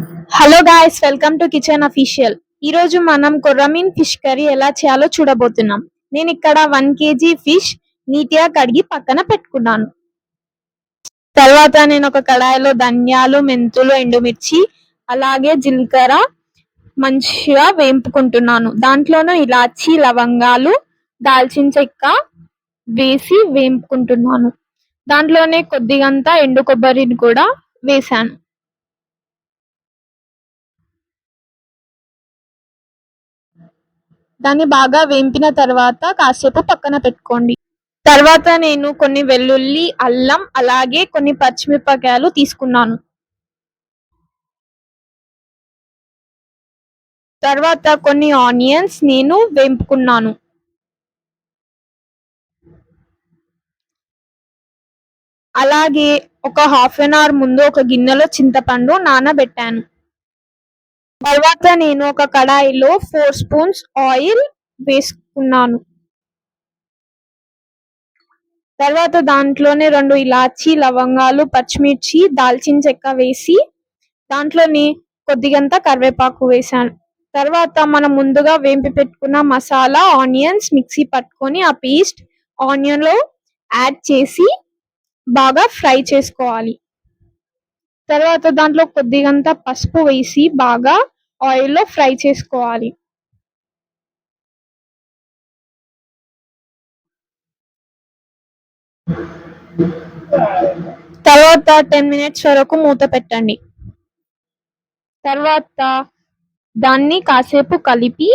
Hello guys, welcome to kitchen official. ఈ రోజు మనం కొర్రమీన్ ఫిష్ కర్రీ ఎలా చేయాలో చూడబోతున్నాం. నేను ఇక్కడ 1 kg ఫిష్ నీట్గా కడిగి పక్కన పెట్టుకున్నాను. తర్వాత నేను ఒక కడాయిలో ధనియాలు, మెంతులు, ఎండుమిర్చి అలాగే జీలకర్ర మంచిగా వేపుకుంటున్నాను. దాంట్లోనూ ఇలాచి, లవంగాలు, దాల్చిన చెక్క వేసి వేపుకుంటున్నాను. దాంట్లోనే కొద్దిగంత ఎండు కొబ్బరిని కూడా వేశాను. దాన్ని బాగా వేంపిన తర్వాత కాసేపు పక్కన పెట్టుకోండి. తర్వాత నేను కొన్ని వెల్లుల్లి, అల్లం అలాగే కొన్ని పచ్చిమిరపకాయలు తీసుకున్నాను. తర్వాత కొన్ని ఆనియన్స్ నేను వేపుకున్నాను. అలాగే ఒక హాఫ్ అన్ అవర్ ముందు ఒక గిన్నెలో చింతపండు నానబెట్టాను. తర్వాత నేను ఒక కడాయిలో 4 స్పూన్స్ ఆయిల్ వేసుకున్నాను. తర్వాత దాంట్లోనే 2 ఇలాచి, లవంగాలు, పచ్చిమిర్చి, దాల్చిన చెక్క వేసి దాంట్లోని కొద్దిగంత కరివేపాకు వేసాను. తర్వాత మనం ముందుగా వేంపి పెట్టుకున్న మసాలా, ఆనియన్స్ మిక్సీ పట్టుకొని ఆ పేస్ట్ ఆనియన్లో యాడ్ చేసి బాగా ఫ్రై చేసుకోవాలి. తర్వాత దాంట్లో కొద్దిగంత పసుపు వేసి బాగా ఆయిల్లో ఫ్రై చేసుకోవాలి. తర్వాత 10 minutes వరకు మూత పెట్టండి. తర్వాత దాన్ని కాసేపు కలిపి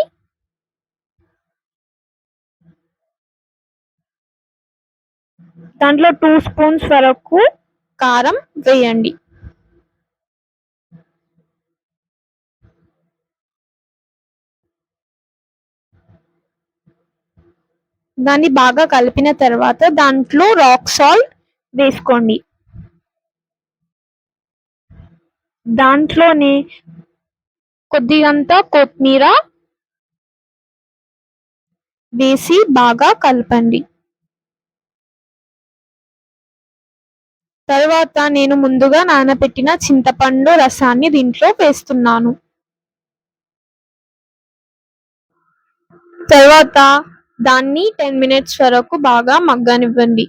దాంట్లో 2 స్పూన్స్ వరకు కారం వేయండి. దాన్ని బాగా కలిపిన తర్వాత దాంట్లో రాక్ సాల్ట్ వేసుకోండి. దాంట్లోనే కొద్దిగంత కొత్తిమీర వేసి బాగా కలపండి. తర్వాత నేను ముందుగా నానబెట్టిన చింతపండు రసాన్ని దీంట్లో వేస్తున్నాను. తర్వాత దాన్ని 10 minutes వరకు బాగా మగ్గనివ్వండి.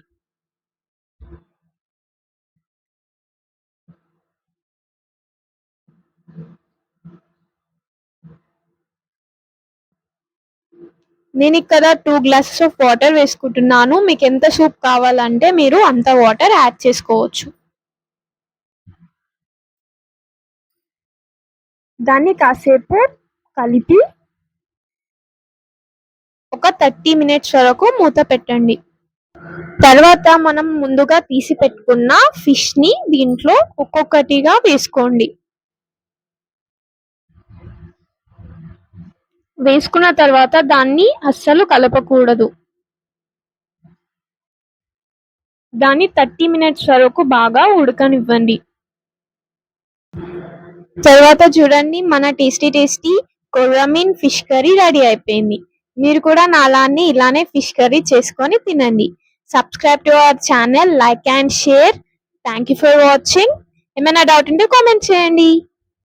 నేను ఇక్కడ 2 glasses ఆఫ్ వాటర్ వేసుకుంటున్నాను. మీకు ఎంత సూప్ కావాలంటే మీరు అంత వాటర్ యాడ్ చేసుకోవచ్చు. దాన్ని కాసేపు కలిపి ఒక 30 minutes వరకు మూత పెట్టండి. తర్వాత మనం ముందుగా తీసి పెట్టుకున్న ఫిష్ ని దీంట్లో ఒక్కొక్కటిగా వేసుకోండి. వేసుకున్న తర్వాత దాన్ని అస్సలు కలపకూడదు. దాన్ని 30 minutes వరకు బాగా ఉడకనివ్వండి. తర్వాత చూడండి, మన టేస్టీ కొర్రమీన్ ఫిష్ కర్రీ రెడీ అయిపోయింది. మీరు కూడా నాలానే ఇలానే ఫిష్ కర్రీ చేసుకొని తినండి. Subscribe to our channel, like and share. Thank you for watching. ఏమైనా డౌట్ ఉంటే కామెంట్ చేయండి.